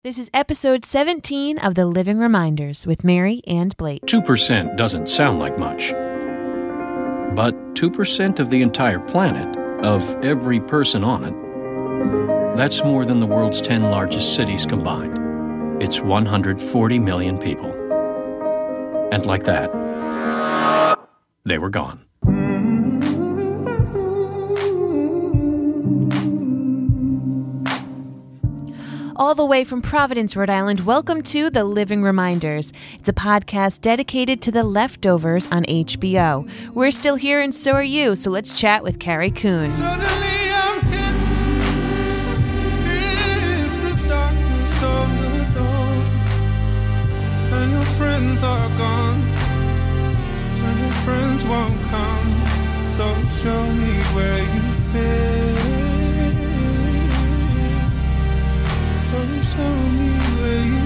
This is episode 17 of The Living Reminders with Mary and Blake. 2% doesn't sound like much. But 2% of the entire planet, of every person on it, that's more than the world's 10 largest cities combined. It's 140 million people. And like that, they were gone. All the way from Providence, Rhode Island, welcome to The Living Reminders. It's a podcast dedicated to the leftovers on HBO. We're still here and so are you, so let's chat with Carrie Coon. Suddenly I'm hidden. It's the darkness of the dawn, and your friends are gone, and your friends won't come. So show me where you fit. So show me where you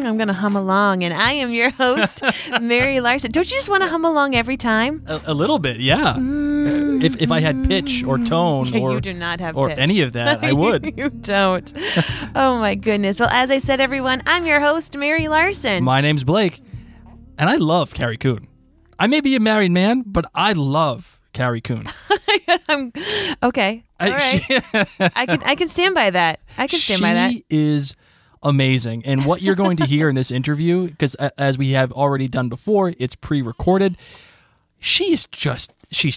I'm going to hum along, and I am your host, Mary Larson. Don't you just want to hum along every time? A little bit, yeah. If I had pitch or tone or you do not have or pitch. any of that, I would. You don't. Oh, my goodness. Well, as I said, everyone, I'm your host, Mary Larson. My name's Blake, and I love Carrie Coon. I may be a married man, but I love Carrie Coon. Okay. All right. I can stand by that. I can stand by that. She is amazing. And what you're going to hear in this interview, because as we have already done before, it's pre-recorded. She's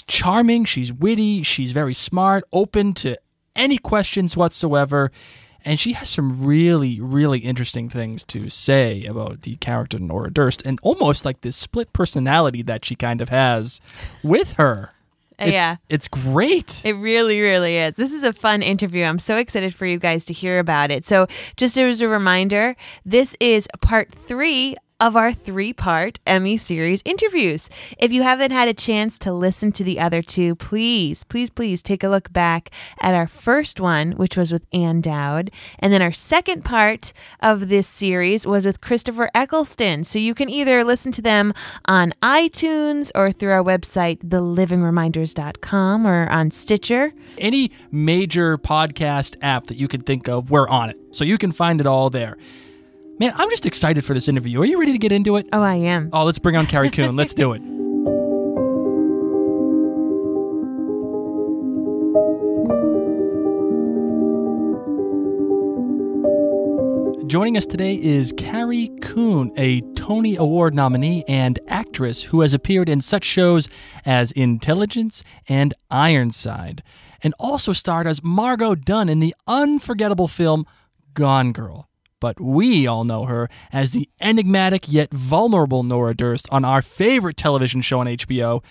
charming, she's witty, she's very smart, open to any questions whatsoever. And she has some really, really interesting things to say about the character Nora Durst, and almost like this split personality that she kind of has with her. It's great. It really, really is. This is a fun interview. I'm so excited for you guys to hear about it. So just as a reminder, this is part 3 of our 3-part Emmy Series Interviews. If you haven't had a chance to listen to the other 2, please take a look back at our first one, which was with Ann Dowd. And then our second part of this series was with Christopher Eccleston. So you can either listen to them on iTunes or through our website, thelivingreminders.com, or on Stitcher. Any major podcast app that you can think of, we're on it. So you can find it all there. Man, I'm just excited for this interview. Are you ready to get into it? Oh, I am. Oh, let's bring on Carrie Coon. Let's do it. Joining us today is Carrie Coon, a Tony Award nominee and actress who has appeared in such shows as Intelligence and Ironside, and also starred as Margot Dunn in the unforgettable film Gone Girl. But we all know her as the enigmatic yet vulnerable Nora Durst on our favorite television show on HBO,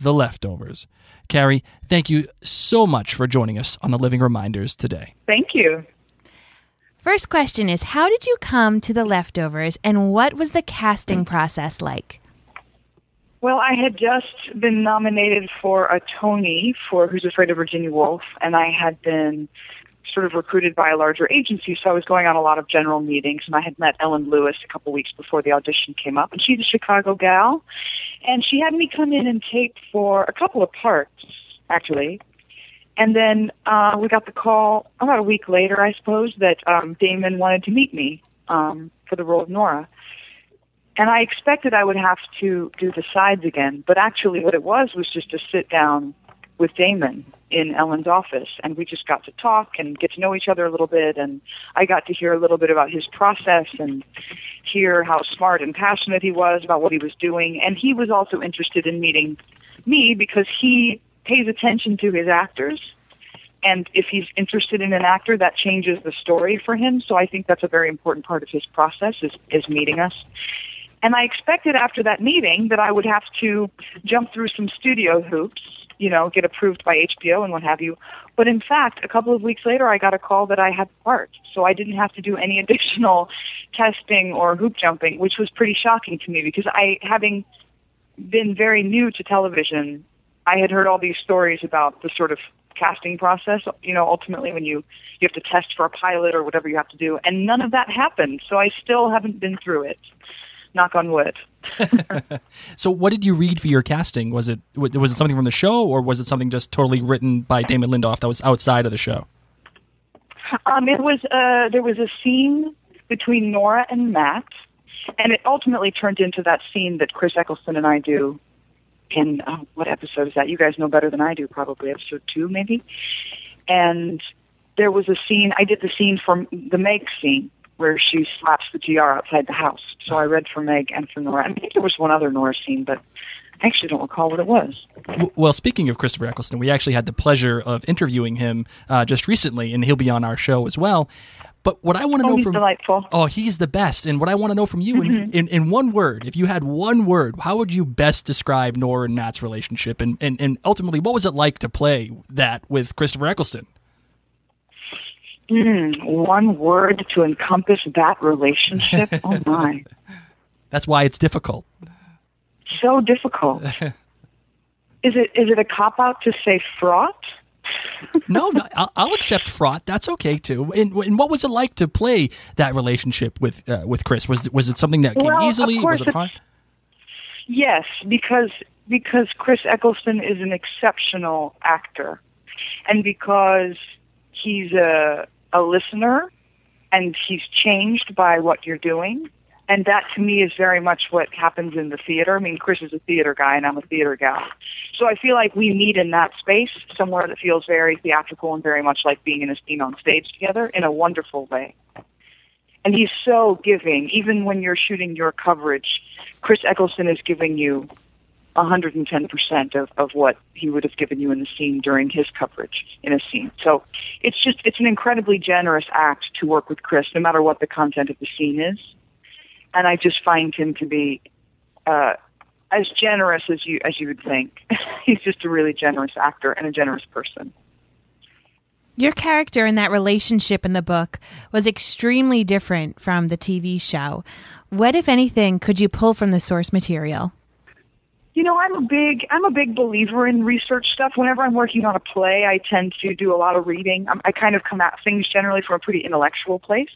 The Leftovers. Carrie, thank you so much for joining us on The Living Reminders today. Thank you. First question is, how did you come to The Leftovers, and what was the casting process like? Well, I had just been nominated for a Tony for Who's Afraid of Virginia Woolf, and I had been sort of recruited by a larger agency, so I was going on a lot of general meetings, and I had met Ellen Lewis a couple weeks before the audition came up, and she's a Chicago gal, and she had me come in and tape for a couple of parts, actually, and then we got the call about a week later, I suppose, that Damon wanted to meet me for the role of Nora, and I expected I would have to do the sides again, but actually what it was just to sit down with Damon in Ellen's office, and we just got to talk and get to know each other a little bit, and I got to hear a little bit about his process and hear how smart and passionate he was about what he was doing, and he was also interested in meeting me because he pays attention to his actors, and if he's interested in an actor, that changes the story for him, so I think that's a very important part of his process is meeting us. And I expected after that meeting that I would have to jump through some studio hoops, get approved by HBO and what have you. But in fact, a couple of weeks later, I got a call that I had the part. So I didn't have to do any additional testing or hoop jumping, which was pretty shocking to me because having been very new to television, I had heard all these stories about the sort of casting process, ultimately when you have to test for a pilot or whatever you have to do. And none of that happened. So I still haven't been through it. knock on wood. So what did you read for your casting? Was it something from the show, or was it something just totally written by Damon Lindelof that was outside of the show? There was a scene between Nora and Matt, and it ultimately turned into that scene that Chris Eccleston and I do in, what episode is that? You guys know better than I do, probably episode 2, maybe. And there was a scene, I did the scene from the Meg scene, where she slaps the GR outside the house. So I read for Meg and for Nora. I think there was one other Nora scene, but I actually don't recall what it was. Well, speaking of Christopher Eccleston, we actually had the pleasure of interviewing him just recently, and he'll be on our show as well. But what I want to know he's from delightful. Oh, he's the best. And what I want to know from you in one word, if you had one word, how would you best describe Nora and Matt's relationship? And ultimately, what was it like to play that with Christopher Eccleston? One word to encompass that relationship? Oh, my. That's why it's difficult. So difficult. Is it a cop-out to say fraught? No, I'll accept fraught. That's okay, too. And what was it like to play that relationship with Chris? Was it something that came easily? Of course, was it hard? Yes, because Chris Eccleston is an exceptional actor. And because he's a listener, and he's changed by what you're doing. And that, to me, is very much what happens in the theater. I mean, Chris is a theater guy, and I'm a theater gal. So I feel like we meet in that space, somewhere that feels very theatrical and very much like being in a scene on stage together in a wonderful way. And he's so giving. Even when you're shooting your coverage, Chris Eccleston is giving you 110% of what he would have given you in the scene during his coverage in a scene. So it's an incredibly generous act to work with Chris, no matter what the content of the scene is. And I just find him to be as generous as you would think. He's just a really generous actor and a generous person. Your character in that relationship in the book was extremely different from the TV show. What, if anything, could you pull from the source material? You know, I'm a big believer in research stuff. Whenever I'm working on a play, I tend to do a lot of reading. I kind of come at things generally from a pretty intellectual place.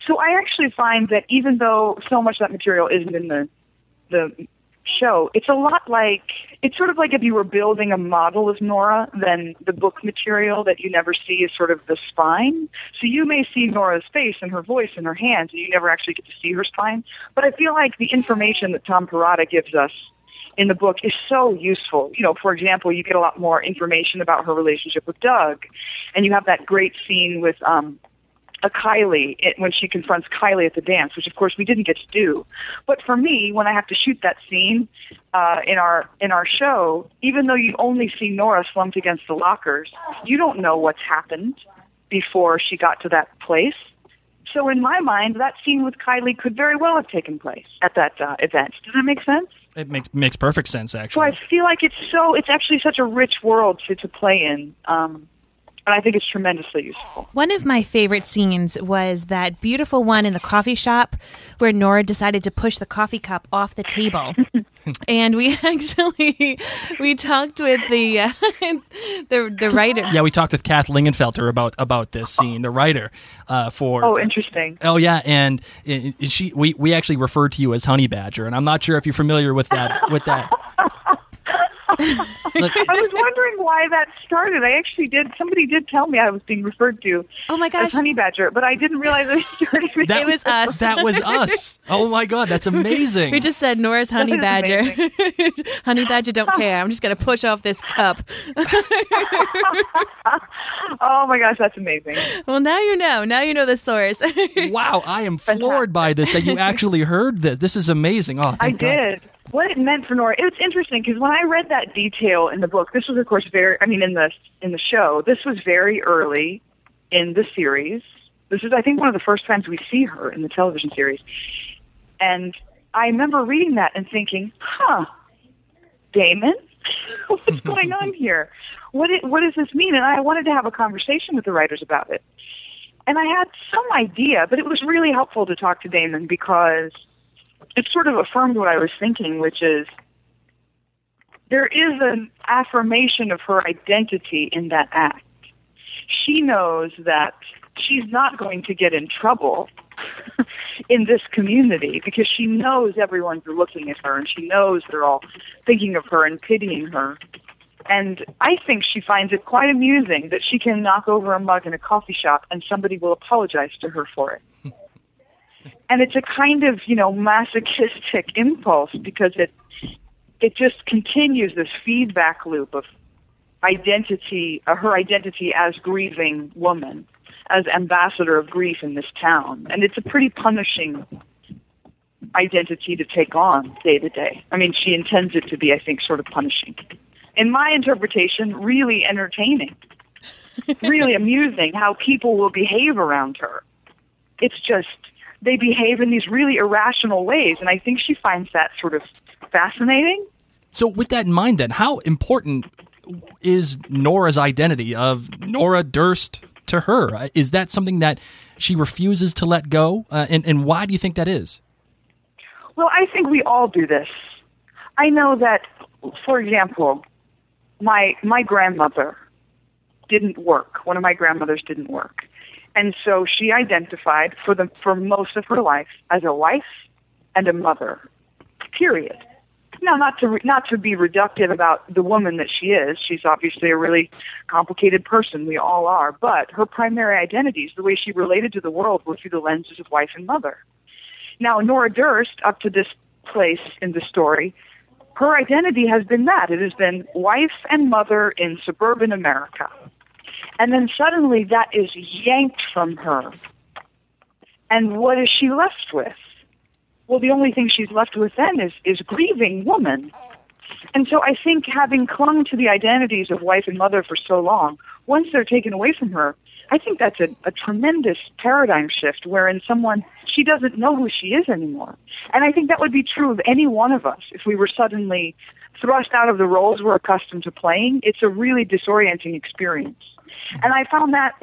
So I actually find that even though so much of that material isn't in the show, it's sort of like if you were building a model of Nora, then the book material that you never see is sort of the spine. So you may see Nora's face and her voice and her hands, and you never actually get to see her spine. But I feel like the information that Tom Perrotta gives us in the book is so useful. You know, for example, you get a lot more information about her relationship with Doug, and you have that great scene with Kylie when she confronts Kylie at the dance, which of course we didn't get to do. But for me, when I have to shoot that scene in our show, even though you only see Nora slumped against the lockers, you don't know what's happened before she got to that place. So in my mind, that scene with Kylie could very well have taken place at that event. Does that make sense? It makes perfect sense, actually. So I feel like it's actually such a rich world to play in. And I think it's tremendously useful. One of my favorite scenes was that beautiful one in the coffee shop where Nora decided to push the coffee cup off the table. And we talked with the writer. Yeah, we talked with Kath Lingenfelter about this scene, the writer for. Oh, interesting. Oh, yeah, and we actually referred to you as Honey Badger, and I'm not sure if you're familiar with that. I was wondering why that started. Somebody did tell me I was being referred to as Honey Badger, but I didn't realize it started. It was us. That was us. Oh my God, that's amazing. We just said Nora's Honey Badger. Honey Badger don't care. I'm just going to push off this cup. Oh my gosh, that's amazing. Well, now you know. Now you know the source. Wow, I am floored by this, that you actually heard this. This is amazing. Oh, I did. What it meant for Nora, it was interesting because when I read that detail in the book, this was, of course, in the show, this was very early in the series. This is, I think, one of the first times we see her in the television series. And I remember reading that and thinking, Damon, what's going on here? What does this mean? And I wanted to have a conversation with the writers about it. And I had some idea, but it was really helpful to talk to Damon because it sort of affirmed what I was thinking, which is there is an affirmation of her identity in that act. She knows that she's not going to get in trouble in this community, because she knows everyone's looking at her and she knows they're all thinking of her and pitying her. And I think she finds it quite amusing that she can knock over a mug in a coffee shop and somebody will apologize to her for it. And it's a kind of, masochistic impulse, because it just continues this feedback loop of identity, her identity as grieving woman, as ambassador of grief in this town. And it's a pretty punishing identity to take on day to day. I mean, she intends it to be, I think, sort of punishing. In my interpretation, really entertaining, really amusing how people will behave around her. It's just, they behave in these really irrational ways, and I think she finds that sort of fascinating. So with that in mind then, how important is Nora's identity of Nora Durst to her? Is that something that she refuses to let go? And why do you think that is? Well, I think we all do this. I know that, for example, my grandmother didn't work. One of my grandmothers didn't work. And so she identified for most of her life as a wife and a mother, period. Now, not to be reductive about the woman that she is. She's obviously a really complicated person. We all are. But her primary identities, the way she related to the world, were through the lenses of wife and mother. Now, Nora Durst, up to this place in the story, her identity has been that. It has been wife and mother in suburban America. And then suddenly that is yanked from her. And what is she left with? Well, the only thing she's left with then is grieving woman. And so I think having clung to the identities of wife and mother for so long, once they're taken away from her, I think that's a tremendous paradigm shift wherein she doesn't know who she is anymore. And I think that would be true of any one of us if we were suddenly thrust out of the roles we're accustomed to playing. It's a really disorienting experience. And I found that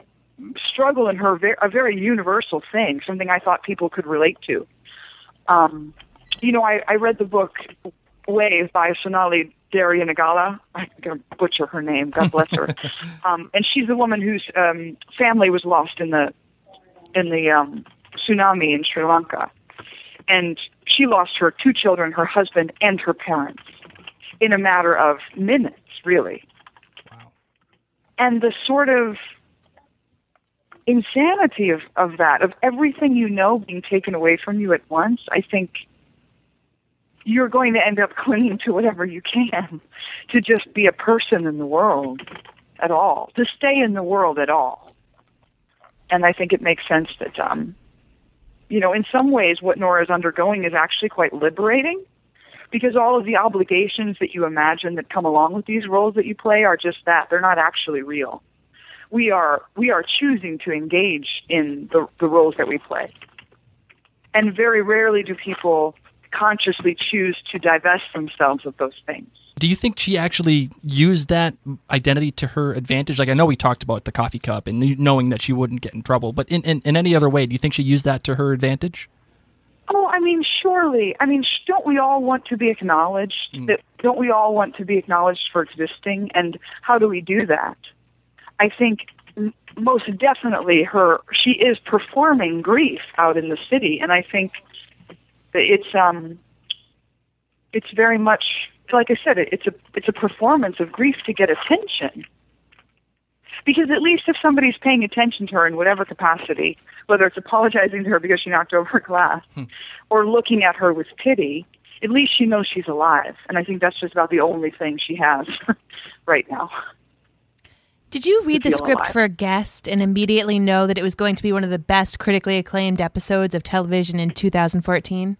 struggle in her a very universal thing, something I thought people could relate to. I read the book Wave by Sonali Daryanagala. I'm going to butcher her name. God bless her. And she's the woman whose family was lost in the tsunami in Sri Lanka. And she lost her 2 children, her husband, and her parents in a matter of minutes, really. Wow. And the sort of insanity of that, of everything being taken away from you at once, I think you're going to end up clinging to whatever you can to just be a person in the world at all, to stay in the world at all. And I think it makes sense that, in some ways what Nora is undergoing is actually quite liberating, because all of the obligations that you imagine that come along with these roles that you play are just that. They're not actually real. We are choosing to engage in the roles that we play. And very rarely do people consciously choose to divest themselves of those things. Do you think she actually used that identity to her advantage? Like, I know we talked about the coffee cup and knowing that she wouldn't get in trouble, but in any other way, do you think she used that to her advantage? Oh, I mean, surely. I mean, don't we all want to be acknowledged? Don't we all want to be acknowledged for existing? And how do we do that? I think most definitely she is performing grief out in the city, and I think that it's very much, like I said, it's a performance of grief to get attention. Because at least if somebody's paying attention to her in whatever capacity, whether it's apologizing to her because she knocked over a glass or looking at her with pity, at least she knows she's alive. And I think that's just about the only thing she has right now. Did you read the script alive. for a guest and immediately know that it was going to be one of the best critically acclaimed episodes of television in 2014?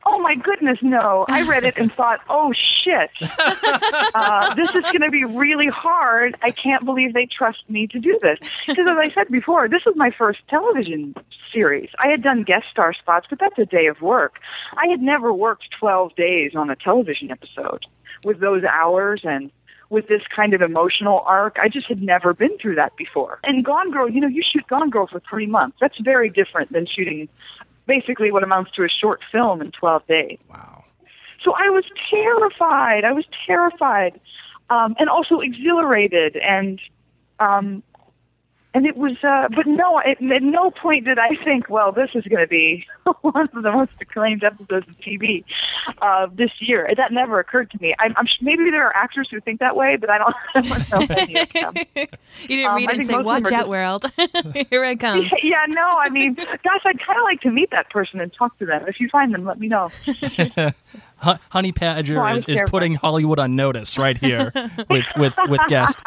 Oh, my goodness, no. I read it and thought, oh, shit. This is going to be really hard. I can't believe they trust me to do this. Because as I said before, this was my first television series. I had done guest star spots, but that's a day of work. I had never worked 12 days on a television episode with those hours and with this kind of emotional arc. I just had never been through that before. And Gone Girl, you shoot Gone Girl for 3 months. That's very different than shooting basically what amounts to a short film in 12 days. Wow. So I was terrified. And also exhilarated and And it was, but no, at no point did I think, well, this is going to be one of the most acclaimed episodes of TV this year. That never occurred to me. I'm maybe there are actors who think that way, but I don't know any of them. You didn't read it and say, "Watch out, world, here I come." Yeah, no, I mean, gosh, I'd kind of like to meet that person and talk to them. If you find them, let me know. Honey Badger is putting Hollywood on notice right here with guests.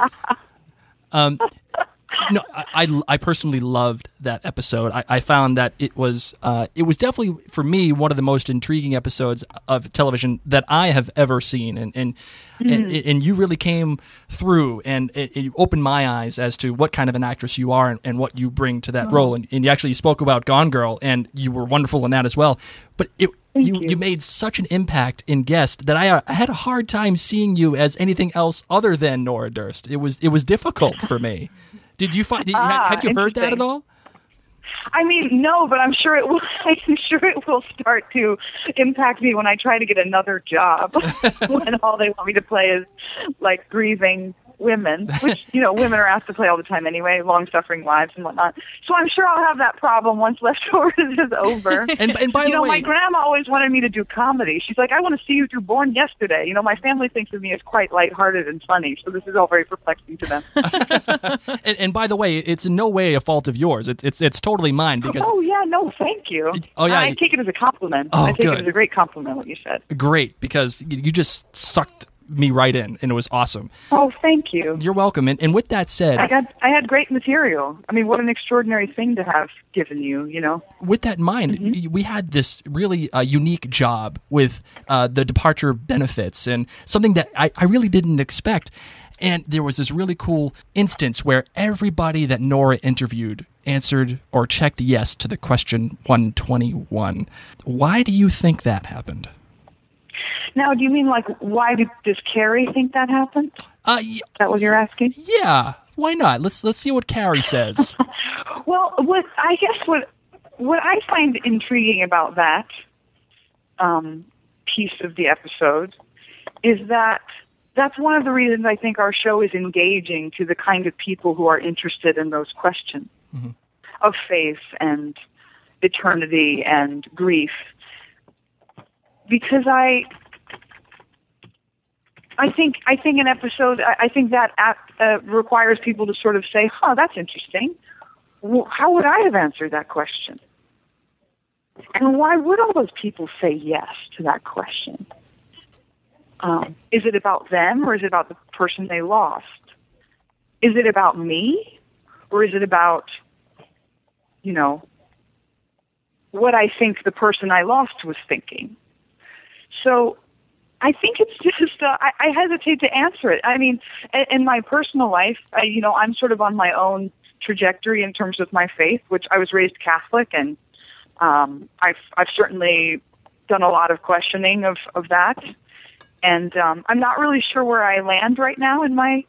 No, I personally loved that episode. I found that it was definitely for me one of the most intriguing episodes of television that I have ever seen, and you really came through, and it opened my eyes as to what kind of an actress you are and what you bring to that role. And you spoke about Gone Girl, and you were wonderful in that as well. But you made such an impact in Guest that I had a hard time seeing you as anything else other than Nora Durst. It was difficult for me. Did you find? Have you heard that at all? I mean, no, but I'm sure it will. I'm sure it will start to impact me when I try to get another job. When all they want me to play is like grieving women, which women are asked to play all the time anyway, long-suffering wives and whatnot. So I'm sure I'll have that problem once Leftovers is over. And by the way, my grandma always wanted me to do comedy. She's like, I want to see you do Born Yesterday. My family thinks of me as quite lighthearted and funny, so this is all very perplexing to them. and by the way, it's in no way a fault of yours. It's totally mine because. Oh yeah, no, thank you. Oh yeah, I take it as a compliment. Oh, I take good. it as a great compliment what you said. Great, because you just sucked me right in, and it was awesome. Oh, thank you. You're welcome. And with that said, I had great material. I mean, what an extraordinary thing to have given you. With that in mind, we had this really unique job with the departure benefits, and something that I really didn't expect. And there was this really cool instance where everybody that Nora interviewed answered or checked yes to the question 121. Why do you think that happened? Now, do you mean why does Carrie think that happened? Is that what you're asking? Yeah, why not? Let's see what Carrie says. Well, what I find intriguing about that piece of the episode is that that's one of the reasons I think our show is engaging to the kind of people who are interested in those questions of faith and eternity and grief. Because I think an episode, I think that requires people to sort of say, that's interesting. Well, how would I have answered that question? And why would all those people say yes to that question? Is it about them, or is it about the person they lost? Is it about me, or is it about, what I think the person I lost was thinking? So I think it's just, I hesitate to answer it. I mean, in my personal life, I'm sort of on my own trajectory in terms of my faith, which I was raised Catholic, and I've certainly done a lot of questioning of that. And I'm not really sure where I land right now in my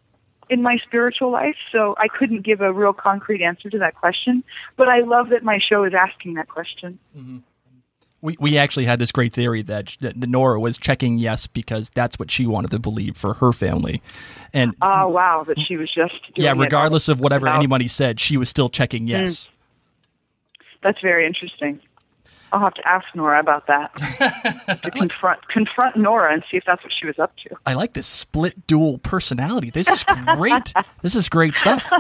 spiritual life, so I couldn't give a real concrete answer to that question. But I love that my show is asking that question. Mm-hmm. We actually had this great theory that Nora was checking yes because that's what she wanted to believe for her family. And oh, wow, that she was just doing regardless of whatever anybody said, she was still checking yes. That's very interesting. I'll have to ask Nora about that, to confront Nora and see if that's what she was up to. I like this split dual personality. This is great. This is great stuff.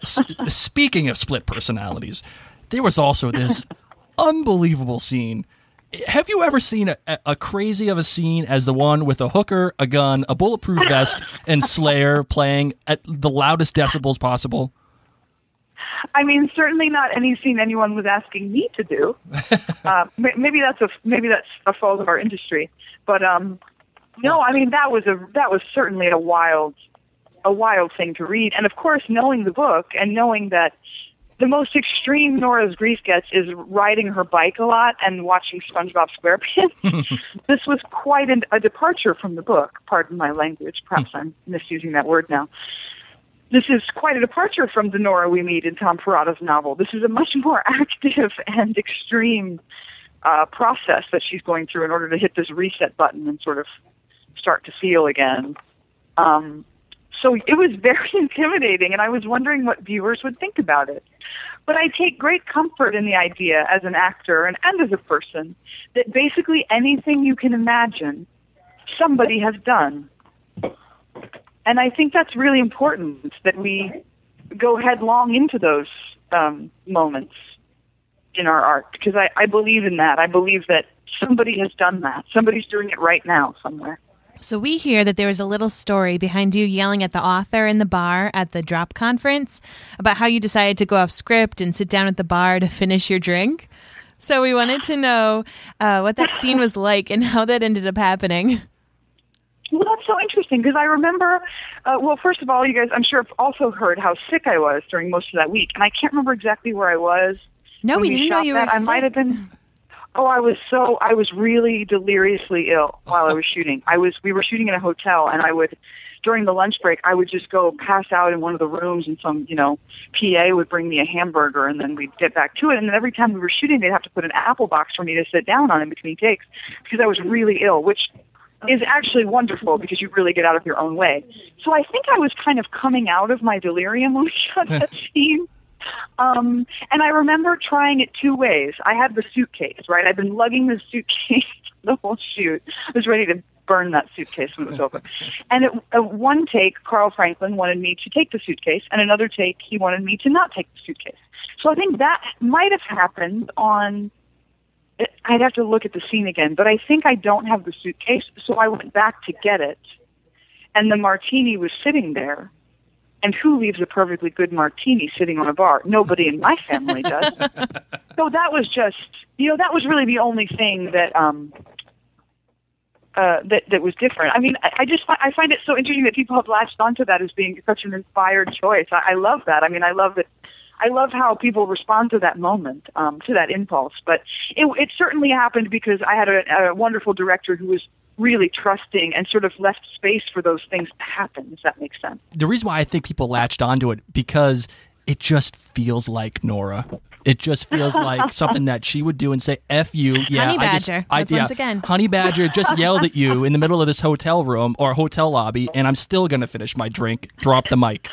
Speaking of split personalities, there was also this unbelievable scene. Have you ever seen a crazy of a scene as the one with a hooker, a gun, a bulletproof vest, and Slayer playing at the loudest decibels possible? I mean, certainly not any scene anyone was asking me to do. Maybe that's a fault of our industry, but no. I mean, that was certainly a wild thing to read, and of course, knowing the book and knowing that the most extreme Nora's grief gets is riding her bike a lot and watching SpongeBob SquarePants. This was quite a departure from the book. Pardon my language. Perhaps I'm misusing that word now. This is quite a departure from the Nora we meet in Tom Perrotta's novel. This is a much more active and extreme process that she's going through in order to hit this reset button and sort of start to feel again. So it was very intimidating, and I was wondering what viewers would think about it. But I take great comfort in the idea as an actor and as a person that basically anything you can imagine, somebody has done. And I think that's really important, that we go headlong into those moments in our art, because I believe in that. I believe that somebody has done that. Somebody's doing it right now somewhere. So we hear that there was a little story behind you yelling at the author in the bar at the drop conference about how you decided to go off script and sit down at the bar to finish your drink. So we wanted to know what that scene was like and how that ended up happening. Well, that's so interesting, because I remember, first of all, you guys, I'm sure, have also heard how sick I was during most of that week. And I can't remember exactly where I was. No, we didn't know you were sick. I might have been... Oh, I was really deliriously ill while I was shooting. We were shooting in a hotel, and during the lunch break, I would just go pass out in one of the rooms, and some, PA would bring me a hamburger, and then we'd get back to it. And then every time we were shooting, they'd have to put an apple box for me to sit down on in between takes, because I was really ill, which is actually wonderful because you really get out of your own way. So I think I was kind of coming out of my delirium when we shot that scene. And I remember trying it two ways. I had the suitcase, right? I'd been lugging the suitcase the whole shoot. I was ready to burn that suitcase when it was over. And at one take, Carl Franklin wanted me to take the suitcase, and another take, he wanted me to not take the suitcase. So I think that might have happened on... I'd have to look at the scene again, but I think I don't have the suitcase, so I went back to get it, and the martini was sitting there. And who leaves a perfectly good martini sitting on a bar? Nobody in my family does. So that was just, that was really the only thing that that was different. I mean, I find it so interesting that people have latched onto that as being such an inspired choice. I love that. I mean, I love how people respond to that moment, to that impulse. But it certainly happened because I had a wonderful director who was really trusting and sort of left space for those things to happen, if that makes sense. The reason why I think people latched onto it, because it just feels like Nora. It just feels like something that she would do and say, F you. Yeah, Honey Badger. Once again. Honey Badger just yelled at you in the middle of this hotel room or hotel lobby, and I'm still going to finish my drink. Drop the mic.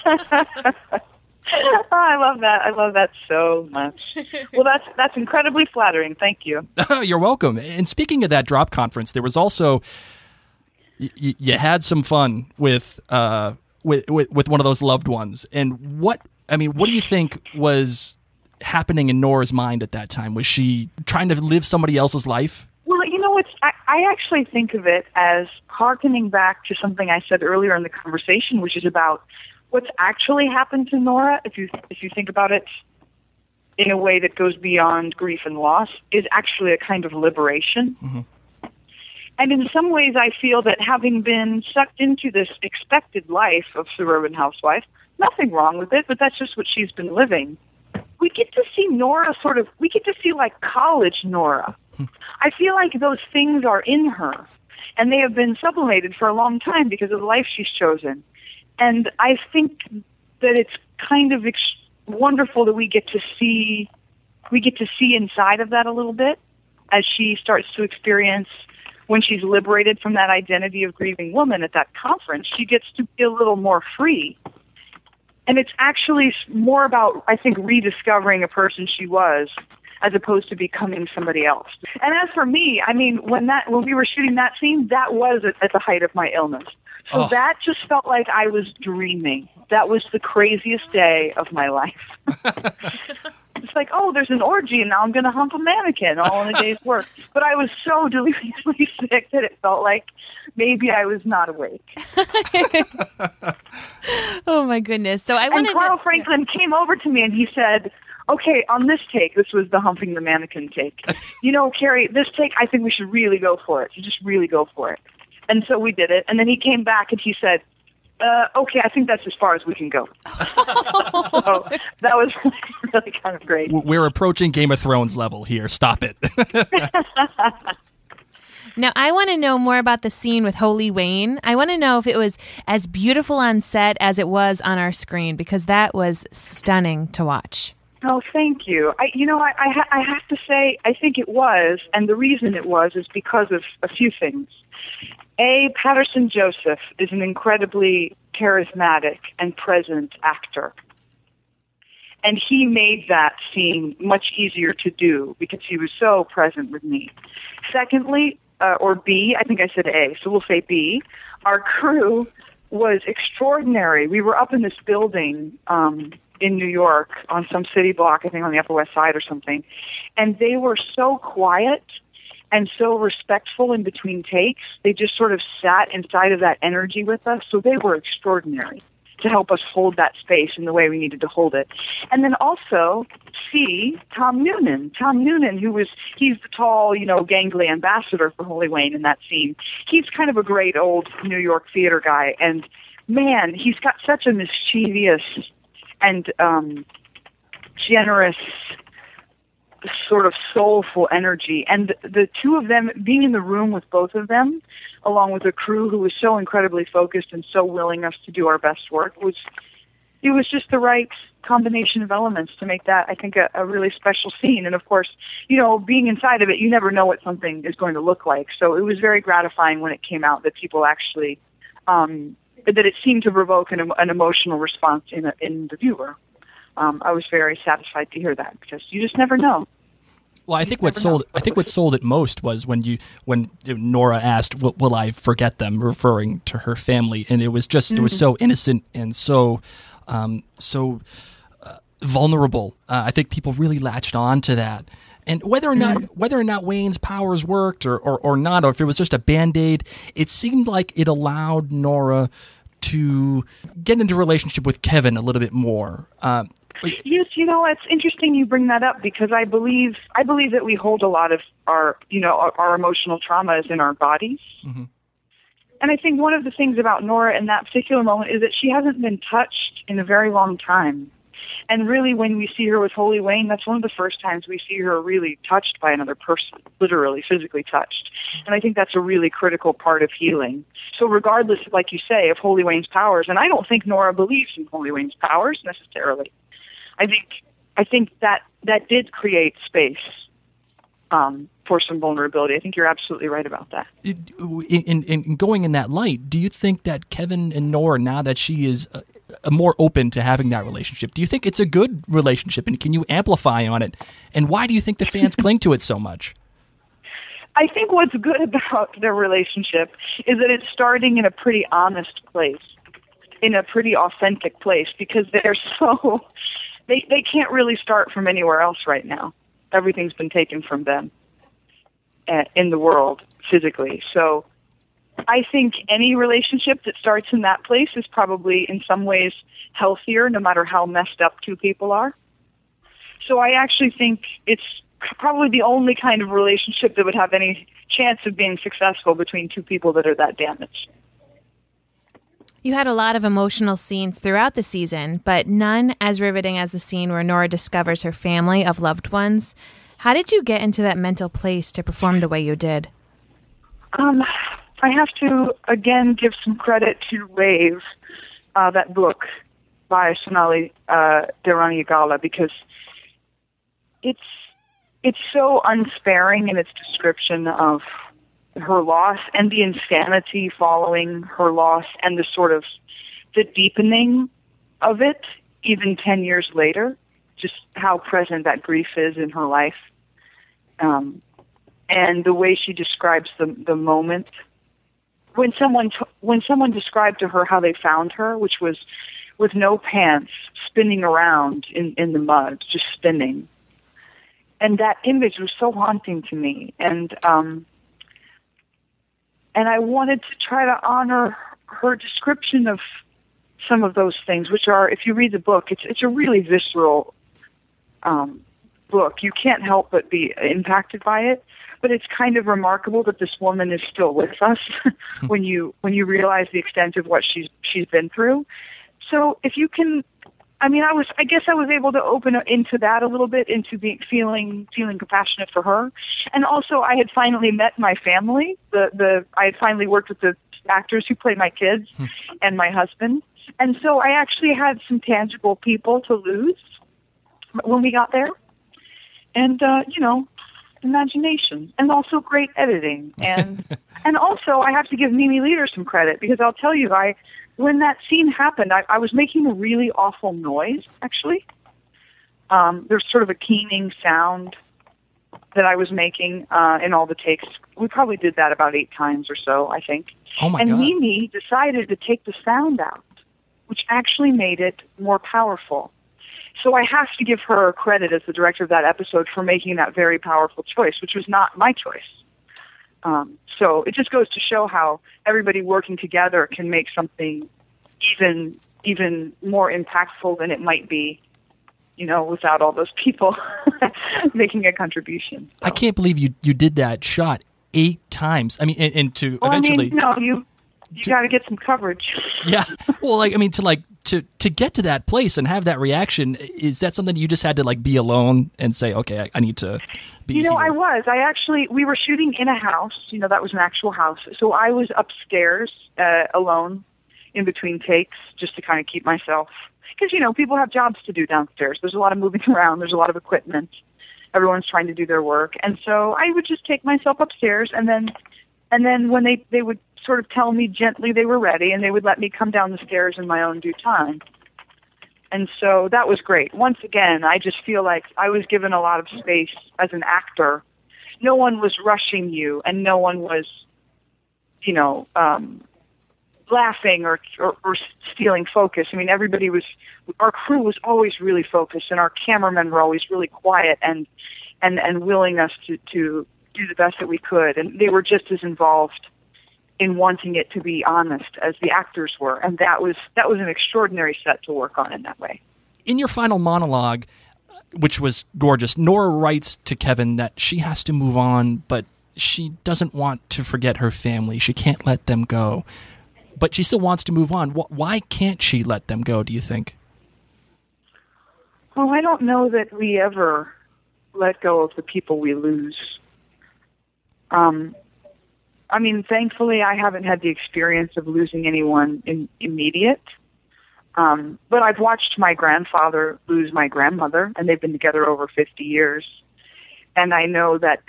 Oh, I love that. I love that so much. Well, that's incredibly flattering. Thank you. You're welcome. And speaking of that drop conference, there was also you had some fun with one of those loved ones. And what do you think was happening in Nora's mind at that time? Was she trying to live somebody else's life? Well, I actually think of it as hearkening back to something I said earlier in the conversation, which is about what's actually happened to Nora, if you think about it in a way that goes beyond grief and loss, is actually a kind of liberation. Mm-hmm. And in some ways, I feel that having been sucked into this expected life of suburban housewife, nothing wrong with it, but that's just what she's been living. We get to see Nora we get to see like college Nora. I feel like those things are in her, and they have been sublimated for a long time because of the life she's chosen. And I think that it's kind of wonderful that we get to see inside of that a little bit as she starts to experience, when she's liberated from that identity of grieving woman at that conference, she gets to be a little more free. And it's actually more about, I think, rediscovering a person she was as opposed to becoming somebody else. And as for me, I mean, when we were shooting that scene, that was at the height of my illness. So that just felt like I was dreaming. That was the craziest day of my life. It's like, there's an orgy and now I'm going to hump a mannequin all in a day's work. But I was so deliriously sick that it felt like maybe I was not awake. Oh, my goodness. So And Carl Franklin came over to me and he said, okay, on this take, this was the humping the mannequin take. Carrie, this take, I think we should really go for it. You just really go for it. And so we did it. And then he came back and he said, okay, I think that's as far as we can go. So that was really kind of great. We're approaching Game of Thrones level here. Stop it. Now, I want to know more about the scene with Holy Wayne. I want to know if it was as beautiful on set as it was on our screen, because that was stunning to watch. Oh, thank you. I have to say, I think it was, and the reason it was is because of a few things. A, Patterson Joseph is an incredibly charismatic and present actor. And he made that scene much easier to do because he was so present with me. Secondly, or B, I think I said A, so we'll say B, our crew was extraordinary. We were up in this building in New York on some city block, I think on the Upper West Side or something, and they were so quiet and so respectful in between takes. They just sort of sat inside of that energy with us, so they were extraordinary to help us hold that space in the way we needed to hold it. And then also, C, Tom Noonan, he's the tall, gangly ambassador for Holy Wayne in that scene. He's kind of a great old New York theater guy, and man, he's got such a mischievous and generous, sort of soulful energy. And the two of them, being in the room with both of them, along with a crew who was so incredibly focused and so willing us to do our best work, it was just the right combination of elements to make that, I think, a really special scene. And of course, being inside of it, you never know what something is going to look like. So it was very gratifying when it came out that people actually, that it seemed to provoke an emotional response in the viewer. I was very satisfied to hear that because you just never know. Well, I think what sold it most was when Nora asked, "Will I forget them?" referring to her family, and it was it was so innocent and so vulnerable. I think people really latched on to that. And whether or not Wayne's powers worked or not, or if it was just a Band-Aid, it seemed like it allowed Nora to get into a relationship with Kevin a little bit more. Yes, it's interesting you bring that up because I believe that we hold a lot of our emotional traumas in our bodies. Mm-hmm. And I think one of the things about Nora in that particular moment is that she hasn't been touched in a very long time. And really, when we see her with Holy Wayne, that's one of the first times we see her really touched by another person, literally, physically touched. And I think that's a really critical part of healing. So regardless, like you say, of Holy Wayne's powers, and I don't think Nora believes in Holy Wayne's powers necessarily. I think that did create space for some vulnerability. I think you're absolutely right about that. In going in that light, do you think that Kevin and Nora, now that she is more open to having that relationship, do you think it's a good relationship, and can you amplify on it? And why do you think the fans cling to it so much? I think what's good about their relationship is that it's starting in a pretty honest place, in a pretty authentic place, because they're so... They can't really start from anywhere else right now. Everything's been taken from them in the world physically. So I think any relationship that starts in that place is probably in some ways healthier, no matter how messed up two people are. So I actually think it's probably the only kind of relationship that would have any chance of being successful between two people that are that damaged. You had a lot of emotional scenes throughout the season, but none as riveting as the scene where Nora discovers her family of loved ones. How did you get into that mental place to perform the way you did? I have to, again, give some credit to Wave, that book by Sonali Dharanyagala, because it's so unsparing in its description of her loss and the insanity following her loss and the sort of the deepening of it even 10 years later, just how present that grief is in her life. And the way she describes the moment when someone described to her how they found her, which was with no pants, spinning around in the mud, just spinning. And that image was so haunting to me. And I wanted to try to honor her description of some of those things, which are, if you read the book, it's a really visceral book. You can't help but be impacted by it. But it's kind of remarkable that this woman is still with us when you realize the extent of what she's been through. So if you can, I guess I was able to open into that a little bit, into feeling compassionate for her. And also I had finally met my family. I had finally worked with the actors who play my kids and my husband. And so I actually had some tangible people to lose when we got there. And, imagination, and also great editing. And and also I have to give Mimi Leader some credit, because I'll tell you, when that scene happened, I was making a really awful noise, actually. There's sort of a keening sound that I was making in all the takes. We probably did that about 8 times or so, I think. Oh my and God. Mimi decided to take the sound out, which actually made it more powerful. So I have to give her credit as the director of that episode for making that very powerful choice, which was not my choice. So it just goes to show how everybody working together can make something even more impactful than it might be, without all those people making a contribution. So. I can't believe you did that shot 8 times. I mean, and to eventually... You got to get some coverage. Yeah. Well, to get to that place and have that reaction, is that something you just had to be alone and say, okay, I need to be here? We were shooting in a house, that was an actual house. So I was upstairs alone in between takes just to kind of keep myself, because, people have jobs to do downstairs. There's a lot of moving around. There's a lot of equipment. Everyone's trying to do their work. And so I would just take myself upstairs, and then when they would sort of tell me gently they were ready, and they would let me come down the stairs in my own due time. And so that was great. Once again, I just feel like I was given a lot of space as an actor. No one was rushing you, and no one was, laughing or stealing focus. I mean, our crew was always really focused, and our cameramen were always really quiet and willing us to do the best that we could. And they were just as involved in wanting it to be honest as the actors were, and that was an extraordinary set to work on in that way. In your final monologue, which was gorgeous, Nora writes to Kevin that she has to move on, but she doesn't want to forget her family. She can't let them go, but she still wants to move on. Why can't she let them go, do you think? Oh, I don't know that we ever let go of the people we lose. Thankfully, I haven't had the experience of losing anyone immediate. But I've watched my grandfather lose my grandmother, and they've been together over 50 years. And I know that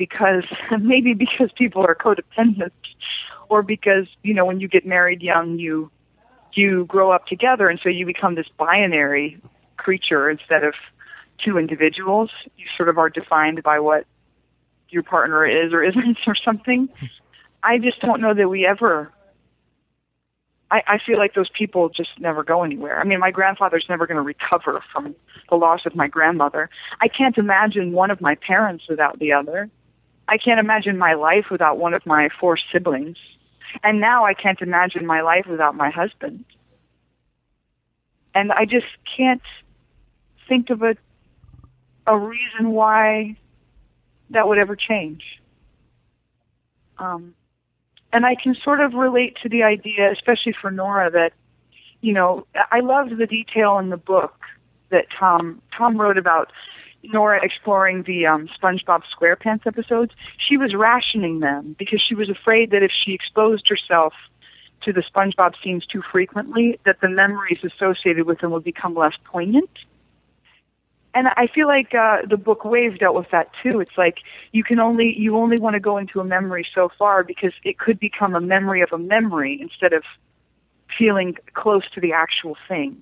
maybe because people are codependent, or because, when you get married young, you grow up together, and so you become this binary creature instead of 2 individuals. You sort of are defined by what your partner is or isn't or something. I just don't know that we ever... I feel like those people just never go anywhere. I mean, my grandfather's never going to recover from the loss of my grandmother. I can't imagine one of my parents without the other. I can't imagine my life without one of my 4 siblings. And now I can't imagine my life without my husband. And I just can't think of a reason why that would ever change. And I can sort of relate to the idea, especially for Nora, that, I loved the detail in the book that Tom wrote about Nora exploring the SpongeBob SquarePants episodes. She was rationing them because she was afraid that if she exposed herself to the SpongeBob scenes too frequently, that the memories associated with them would become less poignant. And I feel like the book Wave dealt with that too. It's like you only want to go into a memory so far because it could become a memory of a memory instead of feeling close to the actual thing.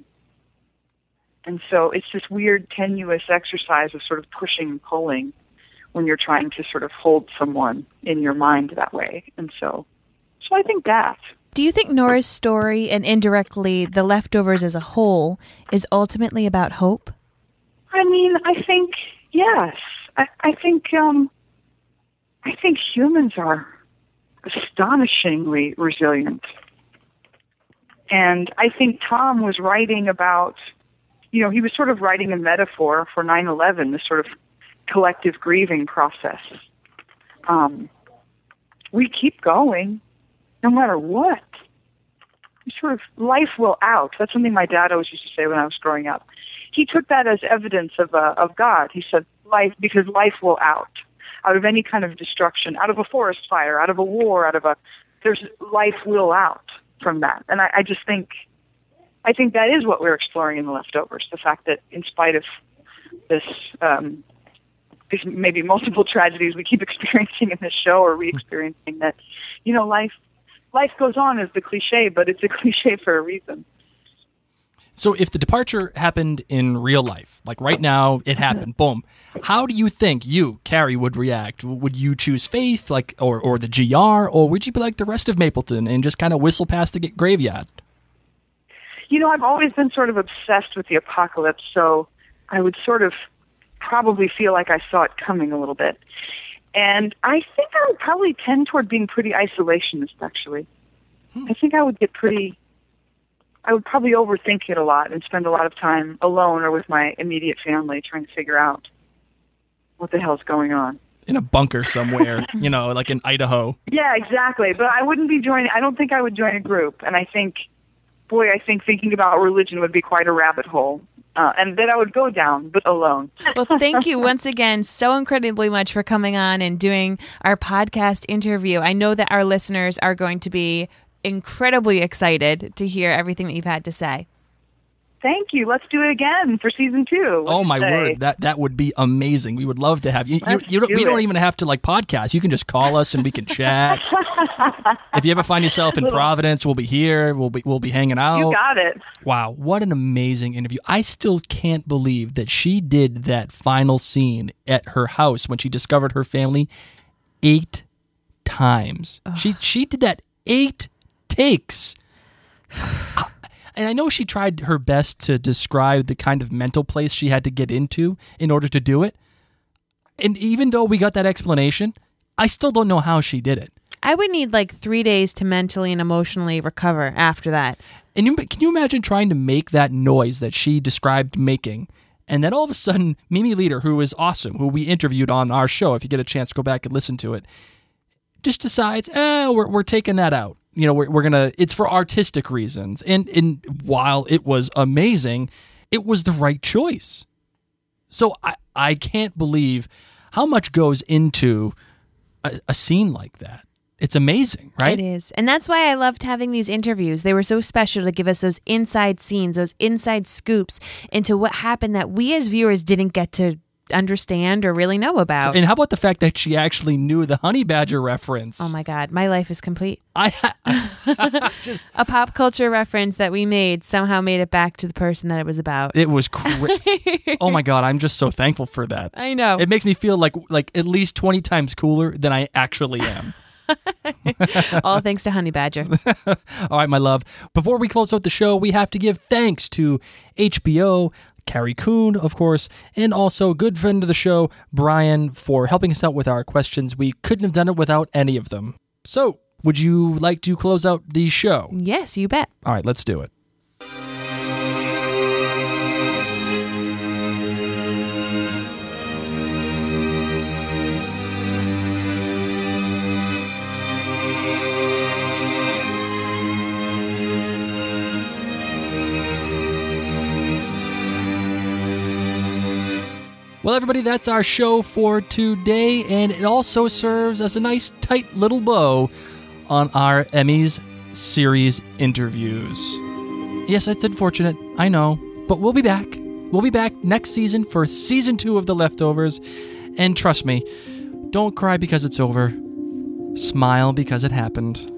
And so it's this weird, tenuous exercise of sort of pushing and pulling when you're trying to sort of hold someone in your mind that way. And so I think that. Do you think Nora's story, and indirectly The Leftovers as a whole, is ultimately about hope? I mean, I think, yes. I think humans are astonishingly resilient. And I think Tom was writing about, he was sort of writing a metaphor for 9/11, this sort of collective grieving process. We keep going, no matter what. Life will out. That's something my dad always used to say when I was growing up. He took that as evidence of God. He said, because life will out of any kind of destruction, out of a forest fire, out of a war, life will out from that. And I think that is what we're exploring in The Leftovers, the fact that in spite of these maybe multiple tragedies we keep experiencing in this show, or re-experiencing, that, life goes on is the cliche, but it's a cliche for a reason. So if the departure happened in real life, like right now, it happened, boom, how do you think you, Carrie, would react? Would you choose Faith, or the GR, or would you be like the rest of Mapleton and just kind of whistle past the graveyard? I've always been sort of obsessed with the apocalypse, so I would sort of probably feel like I saw it coming a little bit. And I think I would probably tend toward being pretty isolationist, actually. I think I would probably overthink it a lot and spend a lot of time alone or with my immediate family trying to figure out what the hell's going on. In a bunker somewhere, like in Idaho. Yeah, exactly. But I don't think I would join a group. And I think thinking about religion would be quite a rabbit hole. And that I would go down, but alone. Well, thank you once again so incredibly much for coming on and doing our podcast interview. I know that our listeners are going to be incredibly excited to hear everything that you've had to say. Thank you. Let's do it again for season 2. Oh my word, that would be amazing. We would love to have you. We don't even have to podcast. You can just call us and we can chat. If you ever find yourself in Providence, we'll be here. We'll be hanging out. You got it. Wow, what an amazing interview. I still can't believe that she did that final scene at her house when she discovered her family 8 times. She did that 8 takes. And I know she tried her best to describe the kind of mental place she had to get into in order to do it. And even though we got that explanation, I still don't know how she did it. I would need 3 days to mentally and emotionally recover after that. And can you imagine trying to make that noise that she described making? And then all of a sudden, Mimi Leader, who is awesome, who we interviewed on our show, if you get a chance to go back and listen to it, just decides, we're taking that out. We're gonna. It's for artistic reasons, and while it was amazing, it was the right choice. So I can't believe how much goes into a scene like that. It's amazing, right? It is, and that's why I loved having these interviews. They were so special to give us those inside scenes, those inside scoops into what happened that we as viewers didn't get to understand or really know about. And how about the fact that she actually knew the honey badger reference? Oh my God, my life is complete. Just a pop culture reference that we made somehow made it back to the person that it was about. It was oh my God, I'm just so thankful for that. I know. It makes me feel like at least 20 times cooler than I actually am. All thanks to Honey Badger. All right, my love. Before we close out the show, we have to give thanks to HBO, Carrie Coon, of course, and also a good friend of the show, Brian, for helping us out with our questions. We couldn't have done it without any of them. So, would you like to close out the show? Yes, you bet. All right, let's do it. Well, everybody, that's our show for today, and it also serves as a nice, tight little bow on our Emmys Series Interviews. Yes, it's unfortunate, I know, but we'll be back. We'll be back next season for season 2 of The Leftovers, and trust me, don't cry because it's over. Smile because it happened.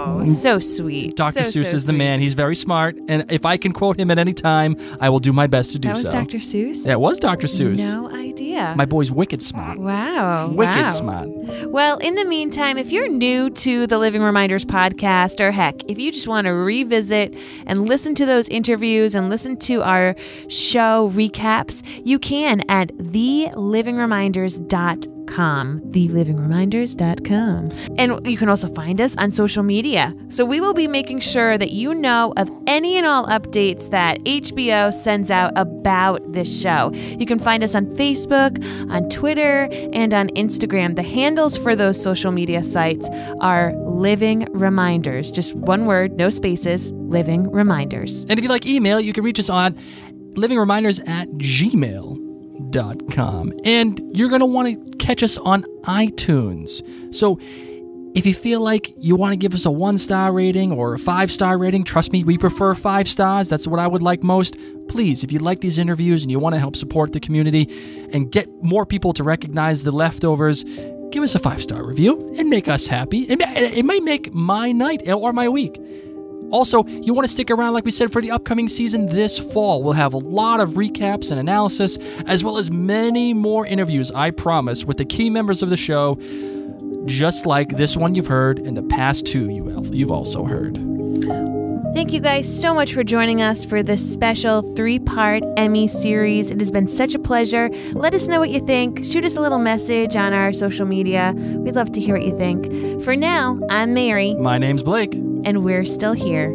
Oh, so sweet. Dr. Seuss is the man. He's very smart, and if I can quote him at any time, I will do my best to do so. That was Dr. Seuss? That was Dr. Seuss. No idea. My boy's wicked smart. Wow. Wicked smart. Well, in the meantime, if you're new to the Living Reminders podcast, or heck, if you just want to revisit and listen to those interviews and listen to our show recaps, you can at thelivingreminders.com. thelivingreminders.com. And you can also find us on social media. So we will be making sure that you know of any and all updates that HBO sends out about this show. You can find us on Facebook, on Twitter, and on Instagram. The handles for those social media sites are Living Reminders. Just one word, no spaces, Living Reminders. And if you like email, you can reach us on livingreminders@gmail.com. And you're going to want to catch us on iTunes. So If you feel like you want to give us a 1-star rating or a 5-star rating, trust me, we prefer 5 stars. That's what I would like most. Please, if you like these interviews and you want to help support the community and get more people to recognize the leftovers, give us a 5-star review and make us happy. It might make my night or my week. Also, you want to stick around, like we said, for the upcoming season this fall. We'll have a lot of recaps and analysis, as well as many more interviews, I promise, with the key members of the show, just like this one you've heard and the past 2 you've also heard. Thank you guys so much for joining us for this special 3-part Emmy series. It has been such a pleasure. Let us know what you think. Shoot us a little message on our social media. We'd love to hear what you think. For now, I'm Mary. My name's Blake. And we're still here.